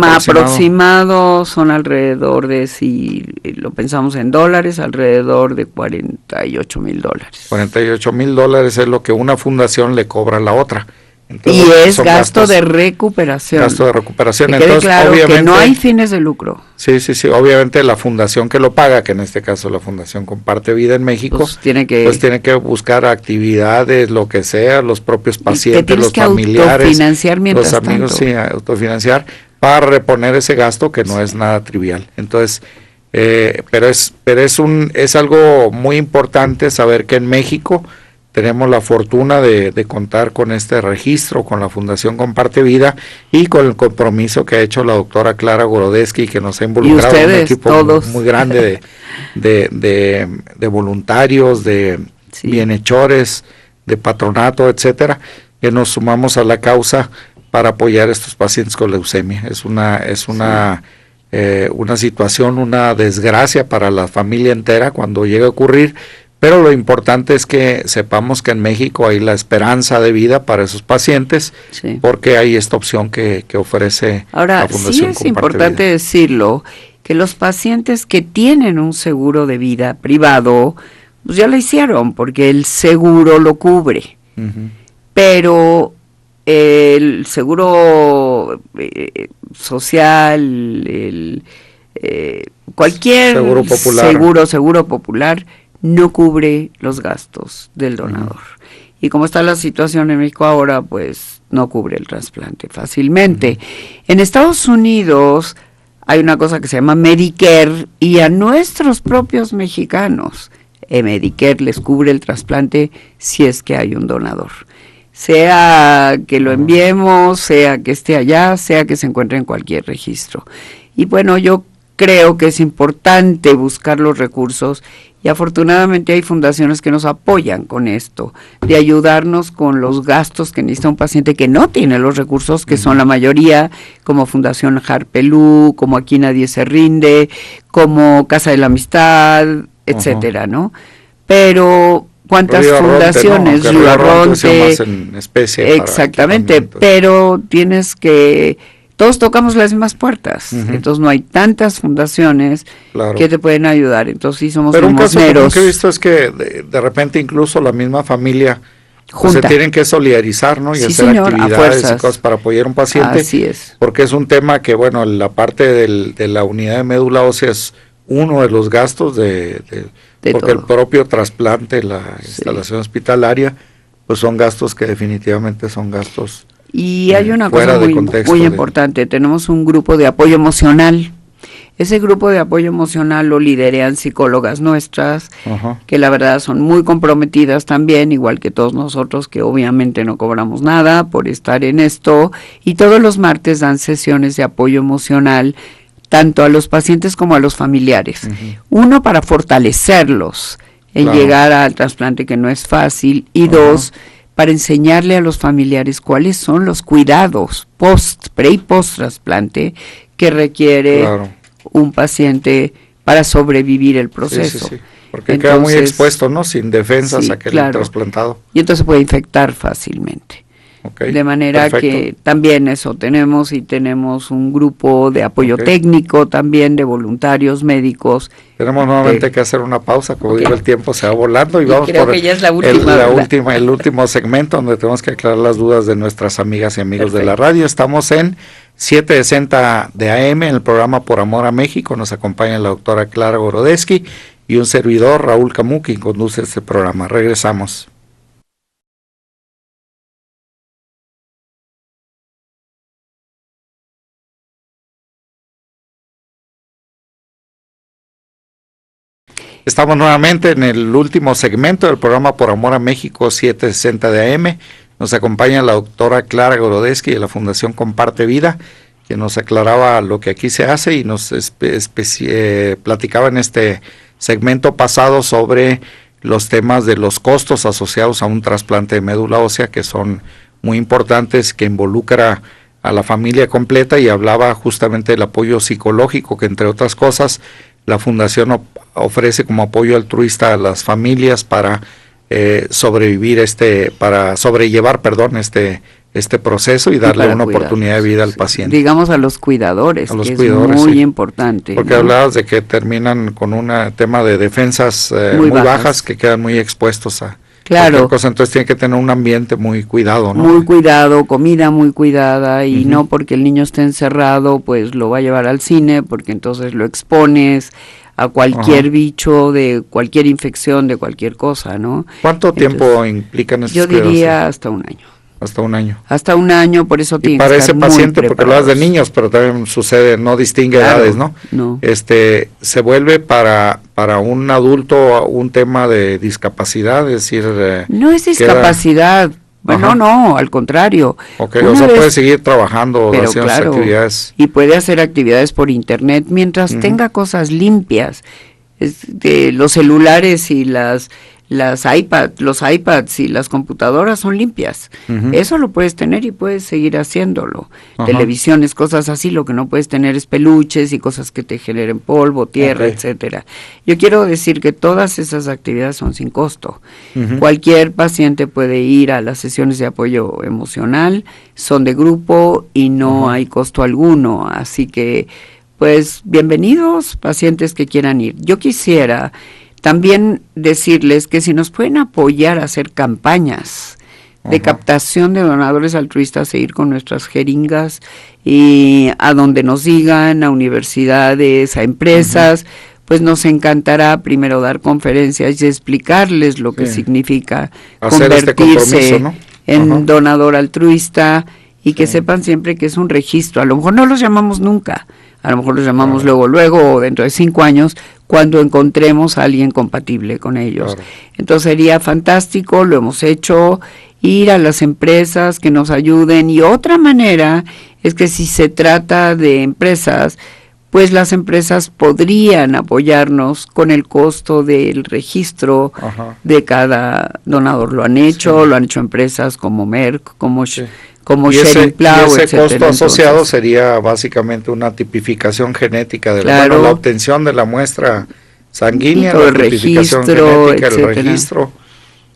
aproximado son alrededor de, si lo pensamos en dólares, alrededor de $48,000. $48,000 es lo que una fundación le cobra a la otra. Entonces, y es gasto de recuperación. Gasto de recuperación. Que quede claro que no hay fines de lucro. Sí. Obviamente la fundación que lo paga, que en este caso la Fundación Comparte Vida en México, pues tiene que buscar actividades, lo que sea, los propios pacientes, los familiares, los amigos, autofinanciar para reponer ese gasto que no es nada trivial. Entonces, pero es algo muy importante saber que en México tenemos la fortuna de contar con este registro, con la Fundación Comparte Vida y con el compromiso que ha hecho la doctora Clara Gorodeski, que nos ha involucrado en un equipo muy grande de voluntarios, de bienhechores, de patronato, etcétera, que nos sumamos a la causa para apoyar a estos pacientes con leucemia. Es una situación, una desgracia para la familia entera cuando llega a ocurrir. Pero lo importante es que sepamos que en México hay la esperanza de vida para esos pacientes, porque hay esta opción que ofrece la Fundación sí es importante decirlo, que los pacientes que tienen un seguro de vida privado, pues ya lo hicieron, porque el seguro lo cubre. Pero el seguro social, cualquier seguro popular, no cubre los gastos del donador. Y como está la situación en México ahora, pues no cubre el trasplante fácilmente. En Estados Unidos hay una cosa que se llama Medicare, y a nuestros propios mexicanos, Medicare les cubre el trasplante si es que hay un donador. Sea que lo enviemos, sea que esté allá, sea que se encuentre en cualquier registro. Y bueno, yo creo que es importante buscar los recursos, y afortunadamente hay fundaciones que nos apoyan con esto, de ayudarnos con los gastos que necesita un paciente que no tiene los recursos, que son la mayoría, como Fundación Harpelú, como Aquí Nadie Se Rinde, como Casa de la Amistad, etcétera, ¿no? Pero ¿cuántas fundaciones? Río Arronte, en especie exactamente, pero tienes que... Todos tocamos las mismas puertas, entonces no hay tantas fundaciones que te pueden ayudar, entonces sí somos limosneros. Pero un caso que he visto es que de repente incluso la misma familia pues, se tienen que solidarizar, ¿no? Y hacer actividades y cosas para apoyar a un paciente. Así es. Porque es un tema que, bueno, la parte de la unidad de médula ósea es uno de los gastos porque todo. El propio trasplante, la instalación hospitalaria, pues son gastos que definitivamente son gastos. Y hay una cosa muy importante, tenemos un grupo de apoyo emocional. Ese grupo de apoyo emocional lo lideran psicólogas nuestras, que la verdad son muy comprometidas también, igual que todos nosotros, que obviamente no cobramos nada por estar en esto, y todos los martes dan sesiones de apoyo emocional, tanto a los pacientes como a los familiares. Uno, para fortalecerlos en llegar al trasplante, que no es fácil, y dos, para enseñarle a los familiares cuáles son los cuidados pre y post trasplante que requiere un paciente para sobrevivir el proceso. Sí. Porque queda muy expuesto, ¿no? Sin defensas aquel trasplantado. Y entonces se puede infectar fácilmente. De manera que también eso tenemos, y tenemos un grupo de apoyo técnico también, de voluntarios médicos. Tenemos nuevamente que hacer una pausa, como digo, el tiempo se va volando y vamos por ya es la última, el último segmento donde tenemos que aclarar las dudas de nuestras amigas y amigos de la radio. Estamos en 760 de AM, en el programa Por Amor a México. Nos acompaña la doctora Clara Gorodeski y un servidor, Raúl Camus, quien conduce este programa. Regresamos. Estamos nuevamente en el último segmento del programa Por Amor a México 760 de AM. Nos acompaña la doctora Clara Gorodeski de la Fundación Comparte Vida, que nos aclaraba lo que aquí se hace y nos platicaba en este segmento pasado sobre los temas de los costos asociados a un trasplante de médula ósea, que son muy importantes, que involucra a la familia completa, y hablaba justamente del apoyo psicológico que, entre otras cosas, la Fundación ofrece como apoyo altruista a las familias para sobrellevar este proceso y darle una oportunidad de vida al paciente. Digamos a los cuidadores, que es muy importante. Porque hablabas de que terminan con un tema de defensas muy bajas, que quedan muy expuestos a cualquier cosa, entonces tiene que tener un ambiente muy cuidado, ¿no? Muy cuidado, comida muy cuidada, y no porque el niño esté encerrado, pues lo va a llevar al cine, porque entonces lo expones a cualquier bicho, de cualquier infección, de cualquier cosa, ¿no? ¿Cuánto tiempo implican estos cuidados? Yo diría hasta un año. Hasta un año. Hasta un año, por eso tiene que estar muy preparados. Para ese paciente, porque lo das de niños, pero también sucede, no distingue edades, ¿no? No. Se vuelve para un adulto un tema de discapacidad, es decir... no es discapacidad, bueno, no, al contrario. Okay, o sea, puede seguir trabajando, haciendo actividades. Y puede hacer actividades por internet mientras tenga cosas limpias. Los celulares y los iPads y las computadoras son limpias. Eso lo puedes tener y puedes seguir haciéndolo. Televisiones, cosas así, lo que no puedes tener es peluches y cosas que te generen polvo, tierra, etcétera. Yo quiero decir que todas esas actividades son sin costo. Cualquier paciente puede ir a las sesiones de apoyo emocional, son de grupo y no hay costo alguno, así que pues bienvenidos pacientes que quieran ir. Yo quisiera también decirles que si nos pueden apoyar a hacer campañas de captación de donadores altruistas e ir con nuestras jeringas y a donde nos digan, a universidades, a empresas, pues nos encantará primero dar conferencias y explicarles lo que significa hacer convertirse ¿no? en donador altruista y que sepan siempre que es un registro. A lo mejor no los llamamos nunca, a lo mejor los llamamos luego o dentro de 5 años, cuando encontremos a alguien compatible con ellos. Entonces sería fantástico, lo hemos hecho, ir a las empresas que nos ayuden. Y otra manera es que si se trata de empresas, pues las empresas podrían apoyarnos con el costo del registro de cada donador. Lo han hecho empresas como Merck, como Sharing Plow, y ese costo asociado sería básicamente una tipificación genética de la obtención de la muestra sanguínea, la tipificación genética, el registro,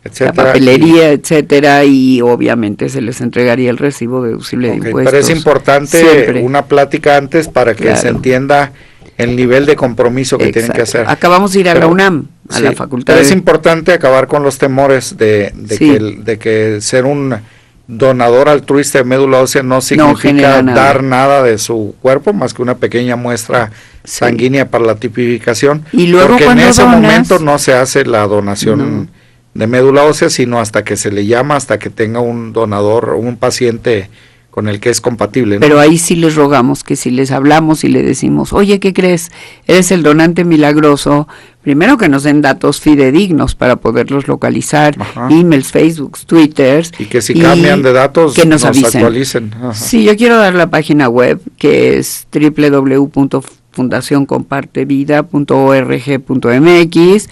etcétera, la papelería, etcétera, y obviamente se les entregaría el recibo deducible de impuestos. Pero es importante una plática antes para que se entienda el nivel de compromiso que tienen que hacer. Acabamos de ir a la UNAM, a la facultad. Pero es importante acabar con los temores de que ser un donador altruista de médula ósea no significa dar nada de su cuerpo más que una pequeña muestra sanguínea para la tipificación, y luego porque en ese donas, momento no se hace la donación de médula ósea, sino hasta que se le llama, hasta que tenga un donador o un paciente con el que es compatible, ¿no? Pero ahí sí les rogamos que si les hablamos y le decimos, oye, ¿qué crees? Eres el donante milagroso, primero que nos den datos fidedignos para poderlos localizar, emails, Facebook, Twitters. Y que si cambian de datos, que nos avisen. Actualicen. Sí, yo quiero dar la página web, que es www.fundacioncompartevida.org.mx.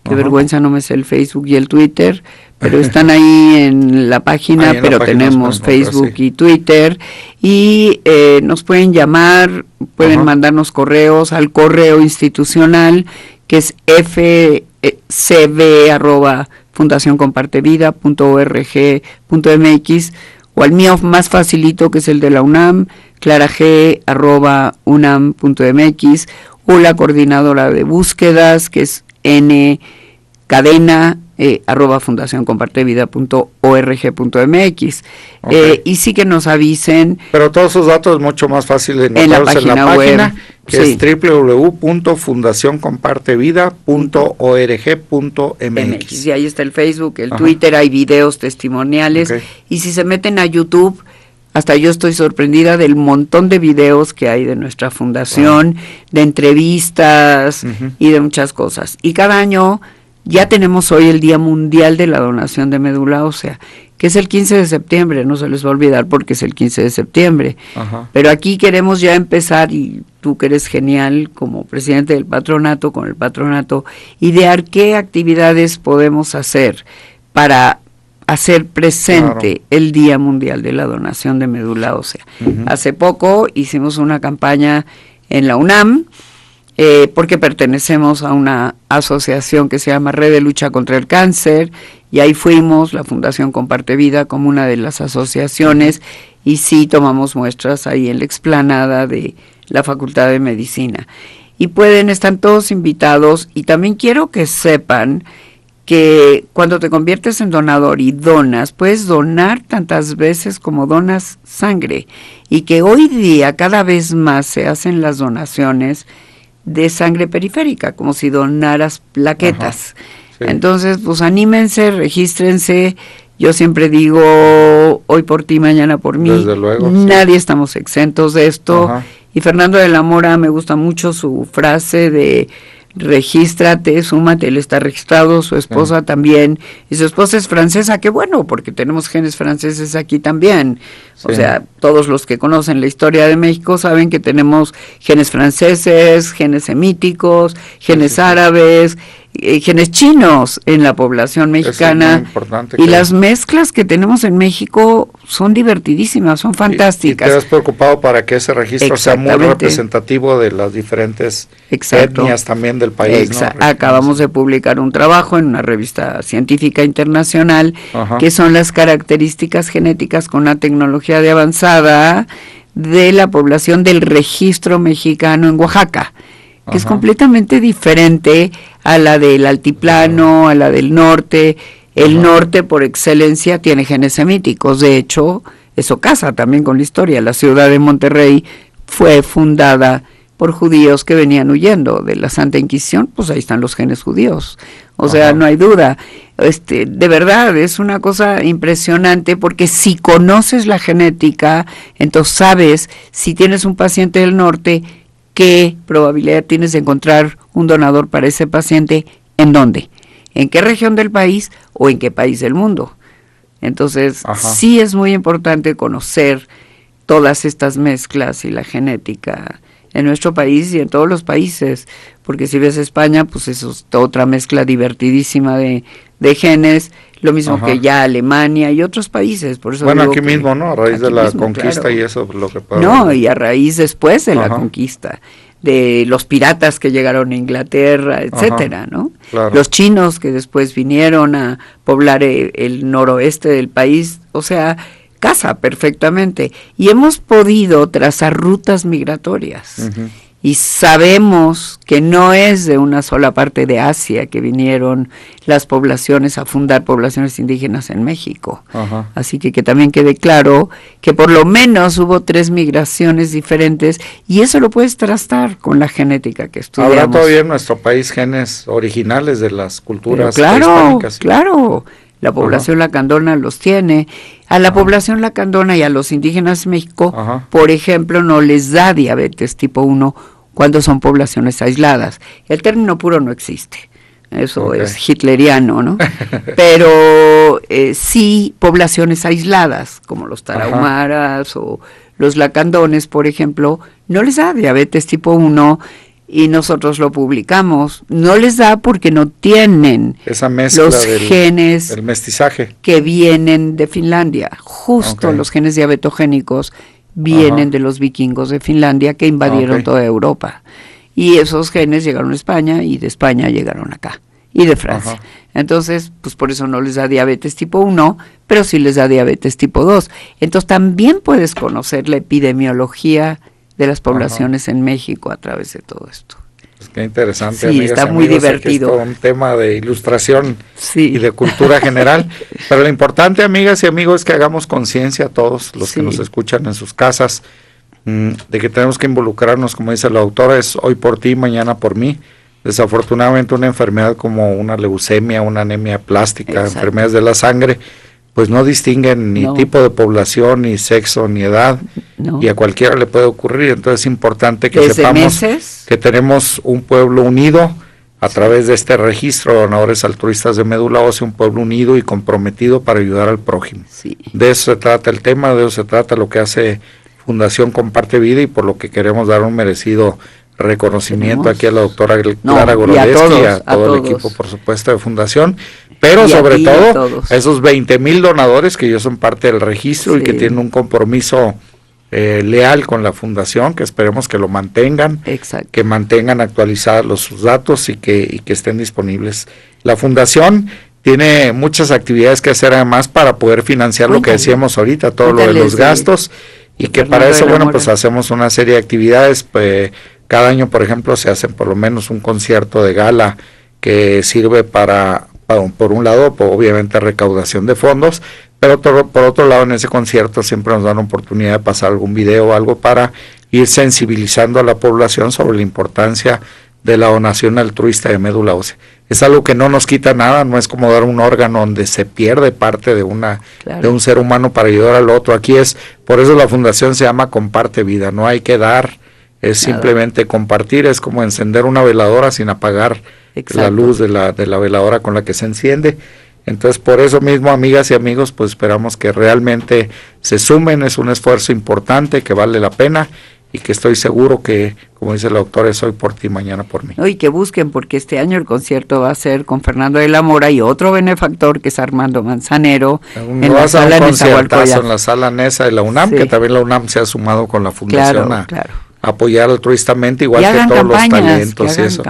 Qué vergüenza, no me sé el Facebook y el Twitter, pero están ahí en la página, pero tenemos Facebook y Twitter, y nos pueden llamar, pueden mandarnos correos al correo institucional, que es fcb@fundacioncompartevida.org.mx, o al mío más facilito, que es el de la UNAM, clarag@unam.mx, o la coordinadora de búsquedas, que es ncadena @fundacioncompartevida.org.mx. Y sí que nos avisen. Pero todos esos datos es mucho más fácil de encontrarlos en la página que es www.fundacioncompartevida.org.mx. Y ahí está el Facebook, el Twitter, hay videos testimoniales. Y si se meten a YouTube, hasta yo estoy sorprendida del montón de videos que hay de nuestra fundación, de entrevistas y de muchas cosas. Y cada año ya tenemos hoy el Día Mundial de la Donación de Médula Ósea, que es el 15 de septiembre, no se les va a olvidar porque es el 15 de septiembre. Pero aquí queremos ya empezar, y tú que eres genial como presidente del patronato, con el patronato, idear qué actividades podemos hacer para hacer presente el Día Mundial de la Donación de Médula Ósea. Hace poco hicimos una campaña en la UNAM, porque pertenecemos a una asociación que se llama Red de Lucha contra el Cáncer, y ahí fuimos, la Fundación Comparte Vida, como una de las asociaciones, y sí tomamos muestras ahí en la explanada de la Facultad de Medicina. Y están todos invitados, y también quiero que sepan que cuando te conviertes en donador y donas, puedes donar tantas veces como donas sangre, y que hoy día cada vez más se hacen las donaciones de sangre periférica, como si donaras plaquetas. Entonces, pues anímense, regístrense, Yo siempre digo, hoy por ti, mañana por mí. Desde luego, nadie estamos exentos de esto. Ajá. Y Fernando de la Mora, me gusta mucho su frase de regístrate, súmate, él está registrado, su esposa también, y su esposa es francesa, qué bueno, porque tenemos genes franceses aquí también. O sea, todos los que conocen la historia de México saben que tenemos genes franceses, genes semíticos, genes árabes, genes chinos en la población mexicana, y las mezclas que tenemos en México son divertidísimas, son fantásticas. Y te has preocupado para que ese registro sea muy representativo de las diferentes etnias también del país, ¿no? Acabamos de publicar un trabajo en una revista científica internacional, que son las características genéticas con una tecnología de avanzada de la población del registro mexicano en Oaxaca, que es completamente diferente a la del altiplano, a la del norte. El norte, por excelencia, tiene genes semíticos. De hecho, eso casa también con la historia. La ciudad de Monterrey fue fundada por judíos que venían huyendo de la Santa Inquisición, pues ahí están los genes judíos. O sea, no hay duda. De verdad, es una cosa impresionante, porque si conoces la genética, entonces sabes, si tienes un paciente del norte, qué probabilidad tienes de encontrar un donador para ese paciente, ¿en dónde? ¿En qué región del país o en qué país del mundo? Entonces, sí es muy importante conocer todas estas mezclas y la genética en nuestro país y en todos los países, porque si ves España, pues eso es otra mezcla divertidísima de genes, lo mismo que ya Alemania y otros países. Por eso bueno, aquí mismo, ¿no? A raíz de la conquista, y eso lo que pasa. No, y a raíz después de la conquista, de los piratas que llegaron a Inglaterra, etcétera, ¿no? Claro. Los chinos que después vinieron a poblar el noroeste del país, o sea, casa perfectamente. Y hemos podido trazar rutas migratorias. Y sabemos que no es de una sola parte de Asia que vinieron las poblaciones a fundar poblaciones indígenas en México. Así que también quede claro que por lo menos hubo 3 migraciones diferentes, y eso lo puedes trazar con la genética que estudiamos. ¿Habrá todavía en nuestro país genes originales de las culturas prehispánicas? Claro. La población lacandona los tiene. A la población lacandona y a los indígenas de México, por ejemplo, no les da diabetes tipo 1 cuando son poblaciones aisladas. El término puro no existe. Eso es hitleriano, ¿no? Pero sí poblaciones aisladas, como los tarahumaras o los lacandones, por ejemplo, no les da diabetes tipo 1, y nosotros lo publicamos. No les da porque no tienen esa mezcla los genes del mestizaje que vienen de Finlandia. Justo los genes diabetogénicos vienen de los vikingos de Finlandia, que invadieron toda Europa. Y esos genes llegaron a España, y de España llegaron acá, y de Francia. Entonces, pues por eso no les da diabetes tipo 1, pero sí les da diabetes tipo 2. Entonces también puedes conocer la epidemiología de las poblaciones en México a través de todo esto. Pues qué interesante. Sí, amigas, está muy divertido. Es todo un tema de ilustración y de cultura general. Pero lo importante, amigas y amigos, es que hagamos conciencia a todos los que nos escuchan en sus casas, de que tenemos que involucrarnos, como dice la autora, es hoy por ti, mañana por mí. Desafortunadamente una enfermedad como una leucemia, una anemia plástica, enfermedades de la sangre, pues no distinguen ni tipo de población, ni sexo, ni edad, y a cualquiera le puede ocurrir. Entonces es importante que sepamos que tenemos un pueblo unido a través de este registro de donadores altruistas de médula ósea, un pueblo unido y comprometido para ayudar al prójimo. De eso se trata el tema, de eso se trata lo que hace Fundación Comparte Vida, y por lo que queremos dar un merecido reconocimiento aquí a la doctora Clara Gorodetzky y a todo el equipo, por supuesto, de Fundación, pero sobre todo a esos 20,000 donadores que ellos son parte del registro y que tienen un compromiso leal con la Fundación, que esperemos que lo mantengan, que mantengan actualizados sus datos y que estén disponibles. La Fundación tiene muchas actividades que hacer además para poder financiar lo que decíamos ahorita, todo lo de los gastos, y que para eso, bueno, pues hacemos una serie de actividades. Cada año, por ejemplo, se hace por lo menos un concierto de gala que sirve para por un lado, obviamente, recaudación de fondos, pero por otro lado, en ese concierto siempre nos dan la oportunidad de pasar algún video o algo para ir sensibilizando a la población sobre la importancia de la donación altruista de médula ósea. es algo que no nos quita nada, no es como dar un órgano donde se pierde parte de de un ser humano para ayudar al otro. Aquí por eso la fundación se llama Comparte Vida, no hay que dar, es simplemente compartir, es como encender una veladora sin apagar la luz de la veladora con la que se enciende. Entonces, por eso mismo, amigas y amigos, pues esperamos que realmente se sumen, es un esfuerzo importante que vale la pena y que estoy seguro que, como dice la doctora, es hoy por ti, mañana por mí. Y que busquen, porque este año el concierto va a ser con Fernando de la Mora y otro benefactor que es Armando Manzanero, en la sala Nezahualcóyotl. En la sala Nesa de la UNAM, que también la UNAM se ha sumado con la fundación a apoyar altruistamente, igual que todos los talentos y eso.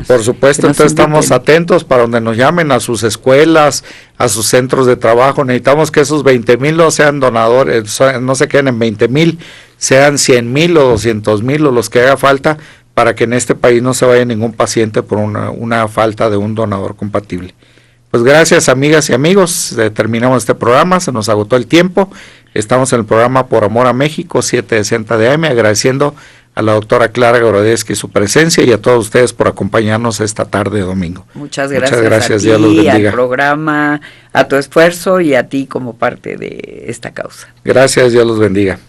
Por supuesto, entonces estamos atentos para donde nos llamen, a sus escuelas, a sus centros de trabajo. Necesitamos que esos 20,000 no sean donadores, no se queden en 20,000, sean 100,000 o 200,000 o los que haga falta, para que en este país no se vaya ningún paciente por una falta de un donador compatible. Pues gracias, amigas y amigos, terminamos este programa, se nos agotó el tiempo. Estamos en el programa Por Amor a México, 760 de AM, agradeciendo a la doctora Clara Gorodetzky su presencia y a todos ustedes por acompañarnos esta tarde de domingo. Muchas gracias a ti, Dios los bendiga. Al programa, a tu esfuerzo y a ti como parte de esta causa. Gracias, Dios los bendiga.